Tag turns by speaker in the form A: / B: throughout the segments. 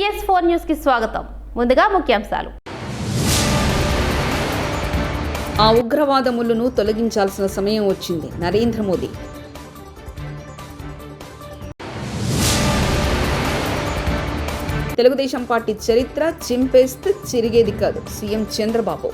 A: PS4 news కి స్వాగతం. ముందుగా ముఖ్యాంశాలు.
B: ఆ ఉగ్రవాద ముళ్ళును తొలగించాల్సిన సమయం వచ్చింది. నరేంద్ర మోదీ. తెలుగుదేశం పార్టీ చరిత్ర చింపేస్తే చిరిగేది కాదు. సీఎం చంద్రబాబు.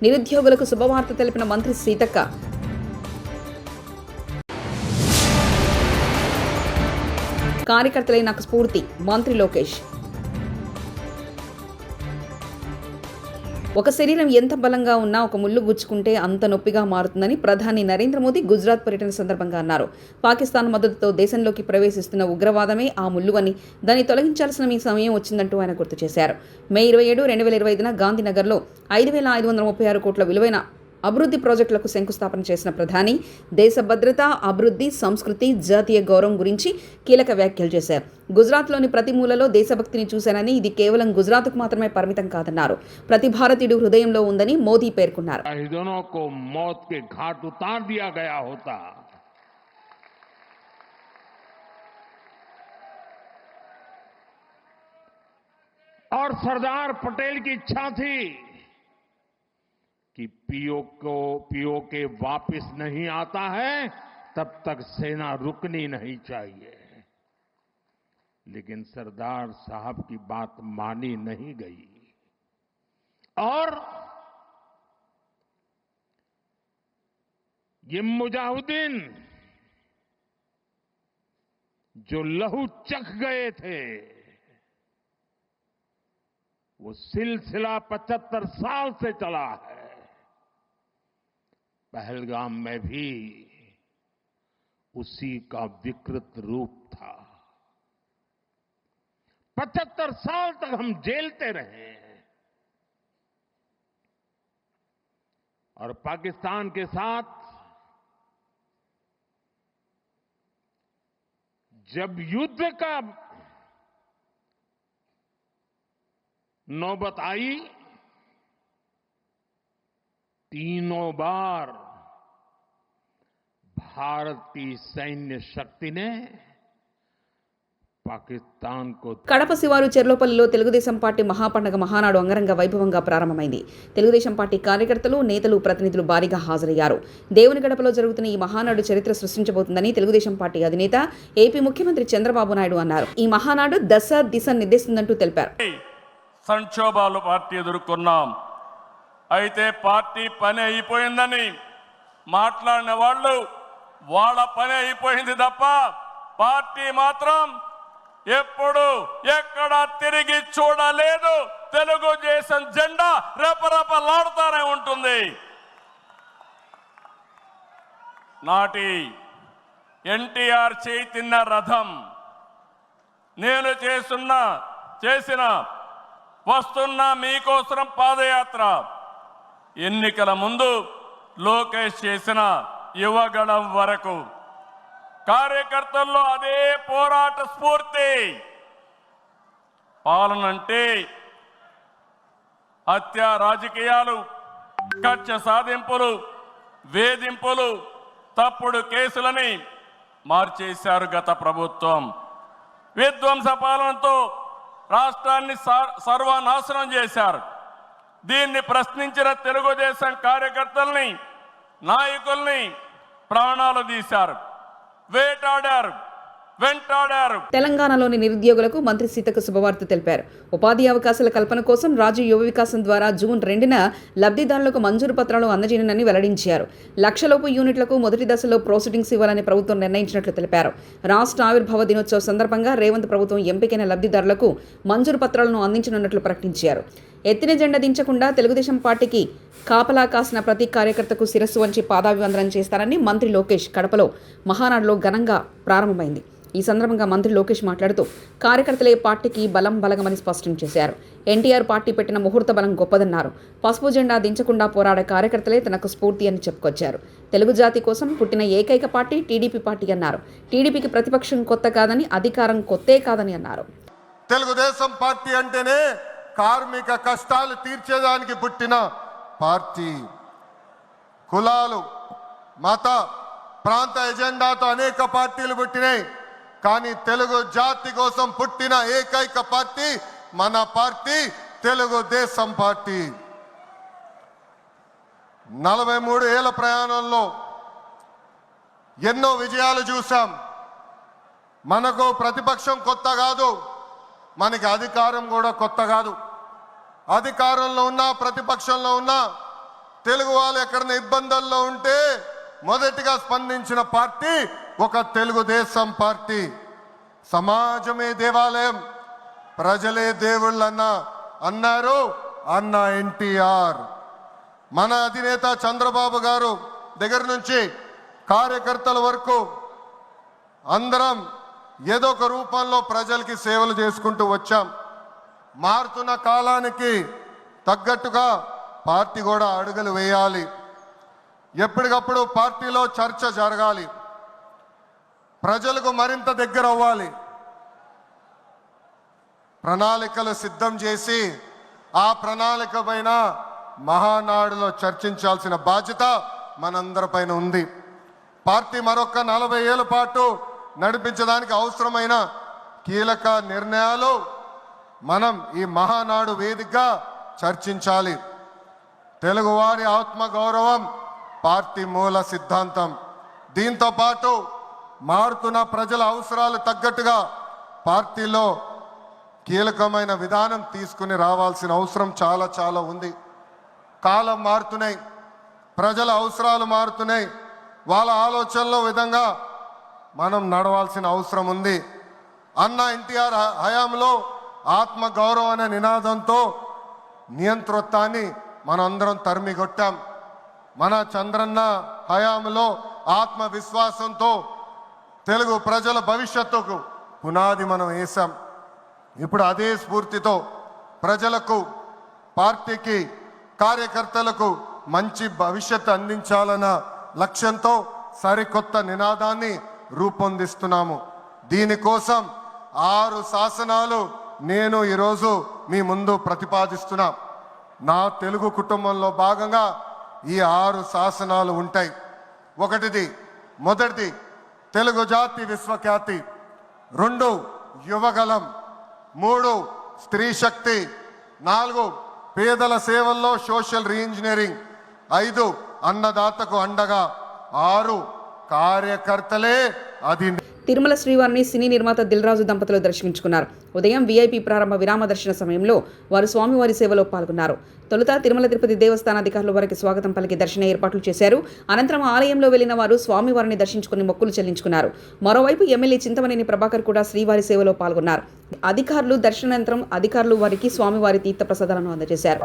B: నిరుద్యోగులకు శుభవార్త తెలిపిన మంత్రి సీతక్క. కార్యకర్తలే నాకు స్ఫూర్తి. మంత్రి లోకేష్. ఒక శరీరం ఎంత బలంగా ఉన్నా ఒక ముళ్ళు గుచ్చుకుంటే అంత నొప్పిగా మారుతుందని ప్రధాని నరేంద్ర మోదీ గుజరాత్ పర్యటన సందర్భంగా అన్నారు. పాకిస్తాన్ మద్దతుతో దేశంలోకి ప్రవేశిస్తున్న ఉగ్రవాదమే ఆ ముళ్ళు అని, దాన్ని తొలగించాల్సిన మీ సమయం వచ్చిందంటూ ఆయన గుర్తు చేశారు. మే 27, 2025 గాంధీనగర్లో 5,536 కోట్ల విలువైన అభివృద్ధి ప్రాజెక్టులకు శంకుస్థాపన చేసిన ప్రధాని దేశ భద్రత, అభివృద్ధి, సంస్కృతి, జాతీయ గౌరవం గురించి కీలక వ్యాఖ్యలు చేశారు. గుజరాత్లోని ప్రతి మూలలో దేశభక్తిని చూశానని, ఇది కేవలం గుజరాత్కు మాత్రమే పరిమితం కాదన్నారు. ప్రతి భారతీయుడు హృదయంలో ఉందని మోదీ పేర్కొన్నారు.
C: और सरदार पटेल की इच्छा थी कि पीओके वापस नहीं आता है तब तक सेना रुकनी नहीं चाहिए, लेकिन सरदार साहब की बात मानी नहीं गई और ये मुजाहिदीन जो लहू चख गए थे, वो सिलसिला 75 साल से चला है. पहलगाम में भी उसी का विकृत रूप था. 75 साल तक हम झेलते रहे और पाकिस्तान के साथ जब युद्ध का नौबत आई, तीनों बार भारत की सैन्य शक्ति ने పాకిస్తాన్
B: కడప శివారు చెర్లోపల్లిలో తెలుగుదేశం పార్టీ మహాపండగ మహానాడు అంగరంగ వైభవంగా ప్రారంభమైంది. తెలుగుదేశం పార్టీ కార్యకర్తలు, నేతలు, ప్రతినిధులు భారీగా హాజరయ్యారు. దేవుని గడపలో జరుగుతున్న ఈ మహానాడు చరిత్ర సృష్టించబోతుందని తెలుగుదేశం పార్టీ అధినేత ఏపీ ముఖ్యమంత్రి చంద్రబాబు నాయుడు అన్నారు. ఈ మహానాడు దశ దిశ నిర్దేశిస్తుందంటూ తెలిపారు.
D: సంక్షోభాలు పార్టీ ఎదుర్కొన్నాం. అయితే పార్టీ పని అయిపోయిందని మాట్లాడిన వాళ్ళు వాళ్ళ పని అయిపోయింది తప్ప పార్టీ మాత్రం ఎప్పుడు ఎక్కడ తిరిగి చూడలేదు. తెలుగుదేశం జెండా రెపరెపలాడుతూనే ఉంటుంది. నాటి ఎన్టీఆర్ చైతన్య రథం నేను చేసిన వస్తున్న మీకోసం పాదయాత్ర, ఎన్నికల ముందు లోకేష్ చేసిన యువగళం వరకు కార్యకర్తల్లో అదే పోరాట స్ఫూర్తి. పాలనంటే హత్య రాజకీయాలు, కక్ష సాధింపులు, వేధింపులు, తప్పుడు కేసులని మార్చేశారు గత ప్రభుత్వం. విధ్వంస పాలనతో రాష్ట్రాన్ని సర్వనాశనం చేశారు. దీన్ని ప్రశ్నించిన తెలుగుదేశం కార్యకర్తల్ని, నాయకుల్ని ప్రాణాలు తీశారు, వేటాడారు, వెంటాడారు.
B: తెలంగాణలోని నిరుద్యోగులకు మంత్రి సీతక్క శుభవార్త తెలిపారు. ఉపాధి అవకాశాల కల్పన కోసం రాజు యువ వికాసం ద్వారా జూన్ 2న లబ్ధిదారులకు మంజూరు పత్రాలు అందజేయనున్నని వెల్లడించారు. లక్షలోపు యూనిట్లకు మొదటి దశలో ప్రొసీడింగ్స్ ఇవ్వాలని ప్రభుత్వం నిర్ణయించినట్లు తెలిపారు. రాష్ట్ర ఆవిర్భావ దినోత్సవ సందర్భంగా రేవంత్ ప్రభుత్వం ఎంపికైన లబ్ధిదారులకు మంజూరు పత్రాలను అందించనున్నట్లు ప్రకటించారు. ఎత్తిన జెండా దించకుండా తెలుగుదేశం పార్టీకి కాపలా కాసిన ప్రతి కార్యకర్తకు శిరస్సు వంచి పాదాభివందనం చేస్తారని మంత్రి లోకేష్ కడపలో మహానాడులో ఘనంగా ప్రారంభమైంది. ఈ సందర్భంగా మంత్రి లోకేష్ మాట్లాడుతూ కార్యకర్తలే పార్టీకి బలగమని స్పష్టం చేశారు. ఎన్టీఆర్ పార్టీ పెట్టిన ముహూర్త బలం గొప్పదన్నారు. పసుపు జెండా దించకుండా పోరాడే కార్యకర్తలే తనకు స్ఫూర్తి అని చెప్పుకొచ్చారు. తెలుగు జాతి కోసం పుట్టిన ఏకైక పార్టీ టీడీపీ పార్టీ అన్నారు. టీడీపీకి ప్రతిపక్షం కొత్త కాదని, అధికారం కొత్తే కాదని అన్నారు.
E: తెలుగుదేశం పార్టీ అంటేనే కార్మిక కష్టాలు తీర్చేదానికి పుట్టిన పార్టీ. కులాలు, మత, ప్రాంత ఎజెండాతో అనేక పార్టీలు పుట్టినాయి. కానీ తెలుగు జాతి కోసం పుట్టిన ఏకైక పార్టీ మన పార్టీ తెలుగుదేశం పార్టీ. 43 ఏళ్ల ప్రయాణంలో ఎన్నో విజయాలు చూసాం. మనకు ప్రతిపక్షం కొత్త కాదు, మనకి అధికారం కూడా కొత్త కాదు. అధికారంలో ఉన్నా ప్రతిపక్షంలో ఉన్నా తెలుగు వాళ్ళు ఎక్కడైనా ఇబ్బందుల్లో ఉంటే మొదటిగా స్పందించిన పార్టీ ఒక తెలుగుదేశం పార్టీ. సమాజమే దేవాలయం, ప్రజలే దేవుళ్ళన్న అన్నారు అన్న ఎన్టీఆర్. మన అధినేత చంద్రబాబు గారు దగ్గర నుంచి కార్యకర్తల వరకు అందరం ఏదో ఒక రూపంలో ప్రజలకి సేవలు చేసుకుంటూ వచ్చాం. మారుతున్న కాలానికి తగ్గట్టుగా పార్టీ కూడా అడుగులు వేయాలి. ఎప్పటికప్పుడు పార్టీలో చర్చ జరగాలి, ప్రజలకు మరింత దగ్గర అవ్వాలి. ప్రణాళికలు సిద్ధం చేసి ఆ ప్రణాళిక పైన మహానాడులో చర్చించాల్సిన బాధ్యత మనందరిపైన ఉంది. పార్టీ మరొక 40 ఏళ్ల పాటు నడిపించడానికి అవసరమైన కీలక నిర్ణయాలు మనం ఈ మహానాడు వేదికగా చర్చించాలి. తెలుగువారి ఆత్మగౌరవం పార్టీ మూల సిద్ధాంతం. దీంతో పాటు మారుతున్న ప్రజల అవసరాలు తగ్గట్టుగా పార్టీలో కీలకమైన విధానం తీసుకుని రావాల్సిన అవసరం చాలా చాలా ఉంది. కాలం మారుతున్నాయి, ప్రజల అవసరాలు మారుతున్నాయి, వాళ్ళ ఆలోచనల విధంగా మనం నడవాల్సిన అవసరం ఉంది. అన్న ఎన్టీఆర్ హయాంలో ఆత్మ గౌరవం అనే నినాదంతో నియంతృత్వాన్ని మనందరం తరిమికొట్టాం. మన చంద్రన్న హయాంలో ఆత్మవిశ్వాసంతో తెలుగు ప్రజల భవిష్యత్తుకు పునాది మనం వేశాం. ఇప్పుడు అదే స్ఫూర్తితో ప్రజలకు, పార్టీకి, కార్యకర్తలకు మంచి భవిష్యత్తు అందించాలన్న లక్ష్యంతో సరికొత్త నినాదాన్ని రూపొందిస్తున్నాము. దీనికోసం 6 శాసనాలు నేను ఈరోజు మీ ముందు ప్రతిపాదిస్తున్నా. నా తెలుగు కుటుంబంలో భాగంగా ఈ 6 శాసనాలు ఉంటాయి. మొదటిది తెలుగు జాతి విశ్వఖ్యాతి, 2 యువగలం, 3 స్త్రీ శక్తి, 4 పేదల సేవల్లో సోషల్ రీఇంజనీరింగ్, 5 అన్నదాతకు అండగా, 6 కార్యకర్తలే అది.
B: తిరుమల శ్రీవారిని సినీ నిర్మాత దిల్ రాజు దంపతులు దర్శించుకున్నారు. ఉదయం వీఐపీ ప్రారంభ విరామ దర్శన సమయంలో వారు స్వామివారి సేవలో పాల్గొన్నారు. తొలుత తిరుమల తిరుపతి దేవస్థాన అధికారులు వారికి స్వాగతం పలికి దర్శన ఏర్పాట్లు చేశారు. అనంతరం ఆలయంలో వెళ్లిన వారు స్వామివారిని దర్శించుకుని మొక్కులు చెల్లించుకున్నారు. మరోవైపు ఎమ్మెల్యే చింతమనేని ప్రభాకర్ కూడా శ్రీవారి సేవలో పాల్గొన్నారు. అధికారులు దర్శనానంతరం అధికారులు వారికి స్వామివారి తీర్థ ప్రసాదాలను అందజేశారు.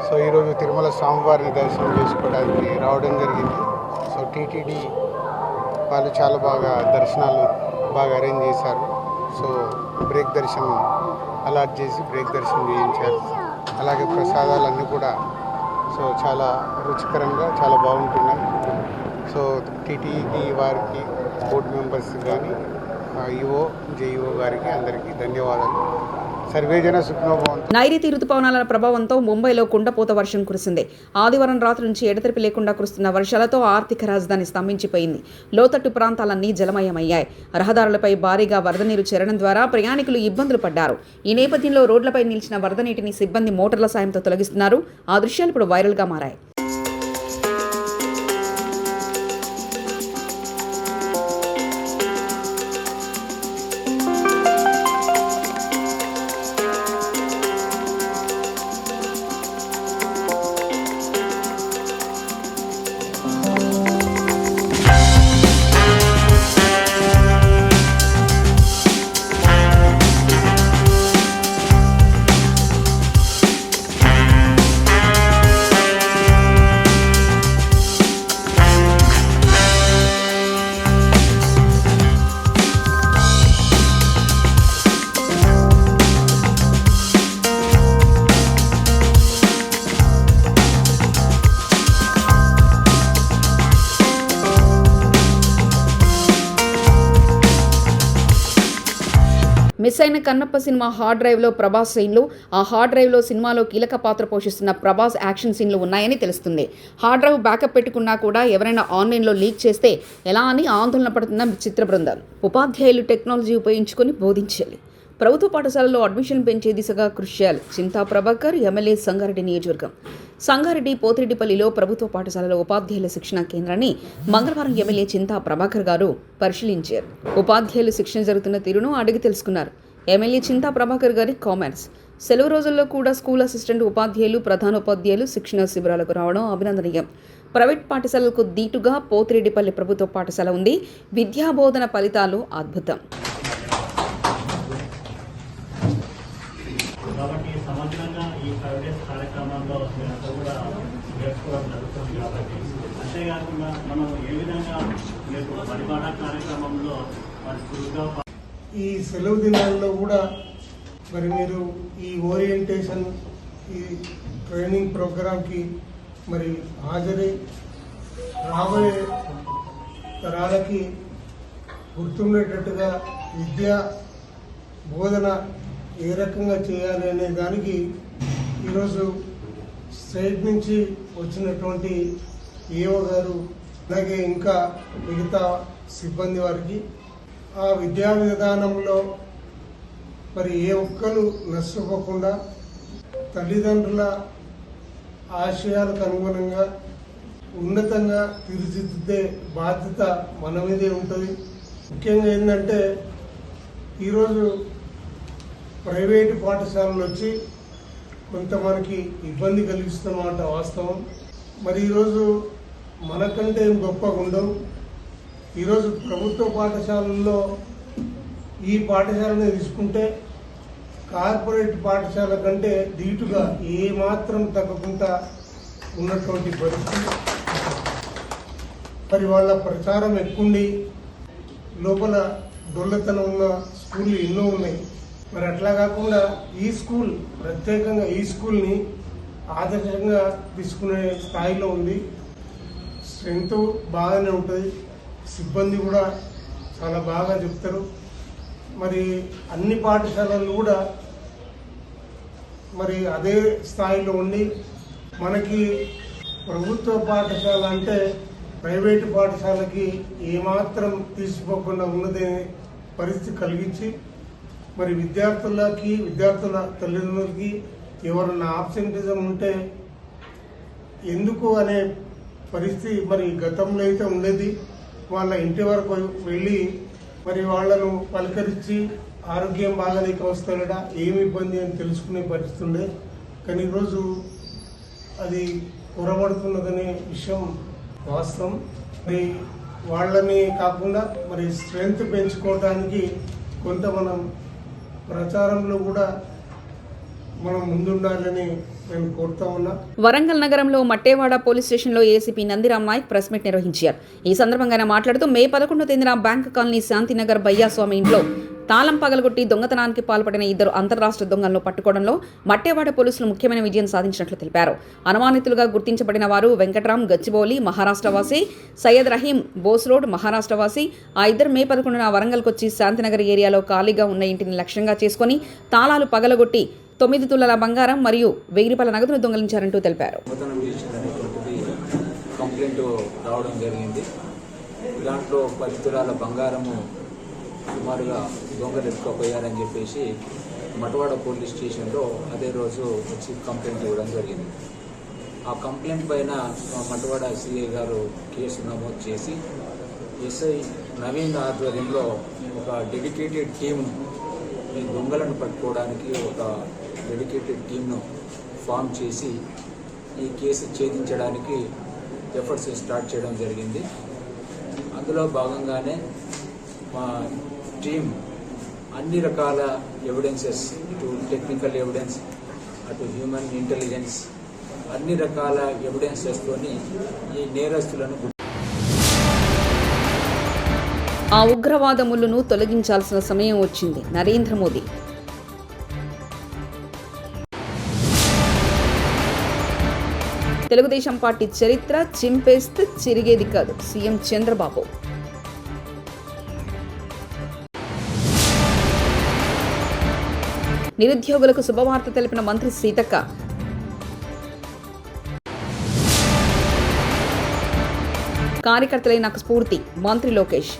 F: సో ఈరోజు తిరుమల స్వామివారిని దర్శనం చేసుకోవడానికి రావడం జరిగింది. సో టీటీడీ వాళ్ళు చాలా బాగా దర్శనాలు బాగా అరేంజ్ చేశారు. సో బ్రేక్ దర్శనం అలాట్ చేసి బ్రేక్ దర్శనం చేయించారు. అలాగే ప్రసాదాలన్నీ కూడా సో చాలా రుచికరంగా చాలా బాగుంటున్నాయి. సో టీటీడీ వారికి, బోర్డు మెంబర్స్ కానీ, ఈఓ, జేఈఓ గారికి అందరికీ ధన్యవాదాలు. సర్వేజన సుఖ్నోభవంతు.
B: నైరుతి రుతుపవనాల ప్రభావంతో ముంబైలో కుండపోత వర్షం కురిసింది. ఆదివారం రాత్రి నుంచి ఎడతెరిపి లేకుండా కురుస్తున్న వర్షాలతో ఆర్థిక రాజధాని స్తంభించిపోయింది. లోతట్టు ప్రాంతాలన్నీ జలమయమయ్యాయి. రహదారులపై భారీగా వరద నీరు చేరడం ద్వారా ప్రయాణికులు ఇబ్బందులు పడ్డారు. ఈ నేపథ్యంలో రోడ్లపై నిలిచిన వరద నీటిని సిబ్బంది మోటార్ల సాయంతో తొలగిస్తున్నారు. ఆ దృశ్యాలు ఇప్పుడు వైరల్గా మారాయి. మిస్ అయిన కన్నప్ప సినిమా హార్డ్ డ్రైవ్లో ప్రభాస్ సీన్లు, ఆ హార్డ్ డ్రైవ్లో సినిమాలో కీలక పాత్ర పోషిస్తున్న ప్రభాస్ యాక్షన్ సీన్లు ఉన్నాయని తెలుస్తుంది. హార్డ్ డ్రైవ్ బ్యాకప్ పెట్టుకున్నా కూడా ఎవరైనా ఆన్లైన్లో లీక్ చేస్తే ఎలా అని ఆందోళన పడుతున్న చిత్ర బృందం. ఉపాధ్యాయులు టెక్నాలజీ ఉపయోగించుకొని బోధించాలి. ప్రభుత్వ పాఠశాలలో అడ్మిషన్ పెంచే దిశగా కృషి చేయాలి. చింతా ప్రభాకర్, ఎమ్మెల్యే సంగారెడ్డి నియోజకవర్గం. సంగారెడ్డి పోతిరెడ్డిపల్లిలో ప్రభుత్వ పాఠశాలలో ఉపాధ్యాయుల శిక్షణ కేంద్రాన్ని మంగళవారం ఎమ్మెల్యే చింతా ప్రభాకర్ గారు పరిశీలించారు. ఉపాధ్యాయులు శిక్షణ జరుగుతున్న తీరును అడిగి తెలుసుకున్నారు. ఎమ్మెల్యే చింతా ప్రభాకర్ గారి కామెంట్స్. సెలవు రోజుల్లో కూడా స్కూల్ అసిస్టెంట్ ఉపాధ్యాయులు, ప్రధానోపాధ్యాయులు శిక్షణ శిబిరాలకు రావడం అభినందనీయం. ప్రైవేట్ పాఠశాలలకు దీటుగా పోతిరెడ్డిపల్లి ప్రభుత్వ పాఠశాల ఉంది. విద్యాబోధన ఫలితాలు అద్భుతం.
G: కాబట్టి సమగ్రంగా ఈ ప్రైవేట్ కార్యక్రమంలో మీరంతా కూడా నేర్చుకోవడం జరుగుతుంది. కాబట్టి అంతేకాకుండా మనం ఏ విధంగా మీరు పరిపాలన కార్యక్రమంలో మరి చురుగ్గా
F: ఈ సెలవు దినాల్లో కూడా మరి మీరు ఈ ఓరియంటేషన్, ఈ ట్రైనింగ్ ప్రోగ్రాంకి మరి హాజరై రాబోయే తరాలకి గుర్తుండేటట్టుగా విద్యా బోధన ఏ రకంగా చేయాలి అనే దానికి ఈరోజు స్టేట్ నుంచి వచ్చినటువంటి ఏఓ గారు, అలాగే ఇంకా మిగతా సిబ్బంది వారికి ఆ విద్యా విధానంలో మరి ఏ ఒక్కరు నష్టపోకుండా తల్లిదండ్రుల ఆశయాలకు అనుగుణంగా ఉన్నతంగా తీర్చిదిద్దే బాధ్యత మన మీదే ఉంటుంది. ముఖ్యంగా ఏంటంటే ఈరోజు ప్రైవేటు పాఠశాలలు వచ్చి కొంత మనకి ఇబ్బంది కలిగిస్తున్నమాట వాస్తవం. మరి ఈరోజు మనకంటే ఏం గొప్పగా ఉండవు. ఈరోజు ప్రభుత్వ పాఠశాలల్లో ఈ పాఠశాలను తీసుకుంటే కార్పొరేట్ పాఠశాల కంటే ధీటుగా ఏమాత్రం తగ్గకుండా ఉన్నటువంటి పరిస్థితి. మరి వాళ్ళ ప్రచారం ఎక్కుండి లోపల డొల్లతనం ఉన్న స్కూళ్ళు ఎన్నో ఉన్నాయి. మరి అట్లా కాకుండా ఈ స్కూల్ ప్రత్యేకంగా ఈ స్కూల్ని ఆదర్శంగా తీసుకునే స్థాయిలో ఉంది. స్ట్రెంగ్త్ బాగానే ఉంటుంది, సిబ్బంది కూడా చాలా బాగా చెప్తారు. మరి అన్ని పాఠశాలలు కూడా మరి అదే స్థాయిలో ఉండి మనకి ప్రభుత్వ పాఠశాల అంటే ప్రైవేటు పాఠశాలకి ఏమాత్రం తీసిపోకుండా ఉన్నదే పరిస్థితి కలిగించి మరి విద్యార్థుల తల్లిదండ్రులకి ఎవరన్నా ఆబ్సెంటిజం ఉంటే ఎందుకు అనే పరిస్థితి మరి గతంలో అయితే ఉండేది. వాళ్ళ ఇంటి వరకు వెళ్ళి మరి వాళ్ళను పలకరించి ఆరోగ్యం బాగాలేక వస్తాడా, ఏమి ఇబ్బంది అని తెలుసుకునే పరిస్థితి ఉండే. కానీ ఈరోజు అది పొరబడుతున్నదనే విషయం వాస్తవం. మరి వాళ్ళని కాకుండా మరి స్ట్రెంగ్త్ పెంచుకోవడానికి కొంత మనం ప్రచారంలో కూడా మనం ముందుండాలని నేను కోరుతా ఉన్నా.
B: వరంగల్ నగరంలో మట్టేవాడ పోలీస్ స్టేషన్లో ACP Nandiram Naik press meet నిర్వహించారు. ఈ సందర్భంగా ఆయన మాట్లాడుతూ మే 11న తేదీన బ్యాంక్ కాలనీ శాంతినగర్ బయ్యాస్వామి ఇంట్లో తాళం పగలగొట్టి దొంగతనానికి పాల్పడిన 2 అంతర్రాష్ట్ర దొంగలను పట్టుకోవడంలో మట్టేవాడ పోలీసులు ముఖ్యమైన విజయం సాధించినట్లు తెలిపారు. అనుమానితులుగా గుర్తించబడిన వారు వెంకట్రామ్ గచ్చిబౌలి మహారాష్ట్రవాసి, సయ్యద్ రహీం బోస్ రోడ్ మహారాష్ట్రవాసి. ఆ ఇద్దరు మే 11న వరంగల్కి వచ్చి శాంతినగర్ ఏరియాలో ఖాళీగా ఉన్న ఇంటిని లక్ష్యంగా చేసుకుని తాళాలు పగలగొట్టి 9 తులాల బంగారం మరియు 1000 రూపాయల నగదును దొంగిలించారంటూ తెలిపారు.
H: కంప్లైంట్ రావడం జరిగింది. దాంట్లో 10 తులాల బంగారము సుమారుగా దొంగలు ఎత్తుకుపోయారని చెప్పేసి మటవాడ పోలీస్ స్టేషన్లో అదే రోజు వచ్చి కంప్లైంట్ ఇవ్వడం జరిగింది. ఆ కంప్లైంట్ పైన మటవాడ సిఐ గారు కేసు నమోదు చేసి ఎస్ఐ నవీన్ ఆధ్వర్యంలో ఒక డెడికేటెడ్ టీంను ఈ దొంగలను పట్టుకోవడానికి ఒక డెడికేటెడ్ టీంను ఫామ్ చేసి ఈ కేసు ఛేదించడానికి ఎఫర్ట్స్ స్టార్ట్ చేయడం జరిగింది. అందులో భాగంగానే మా టీం అన్ని రకాల ఎవిడెన్సెస్, ఇటు టెక్నికల్ ఎవిడెన్స్, అటు హ్యూమన్ ఇంటెలిజెన్స్, అన్ని రకాల ఎవిడెన్సెస్తోని ఈ నేరస్తులను
B: ఆ ఉగ్రవాద ముళ్ళును తొలగించాల్సిన సమయం వచ్చింది. నరేంద్ర మోదీ. తెలుగుదేశం పార్టీ చరిత్ర చింపేస్తే చిరిగేది కాదు. సీఎం చంద్రబాబు. నిరుద్యోగులకు శుభవార్త తెలిపిన మంత్రి సీతక్క. కార్యకర్తలే నాకు స్ఫూర్తి, మంత్రి లోకేష్.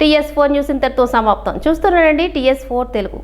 A: TS4 న్యూస్ ఇంతటితో సమాప్తం. చూస్తున్నారండి TS4 తెలుగు.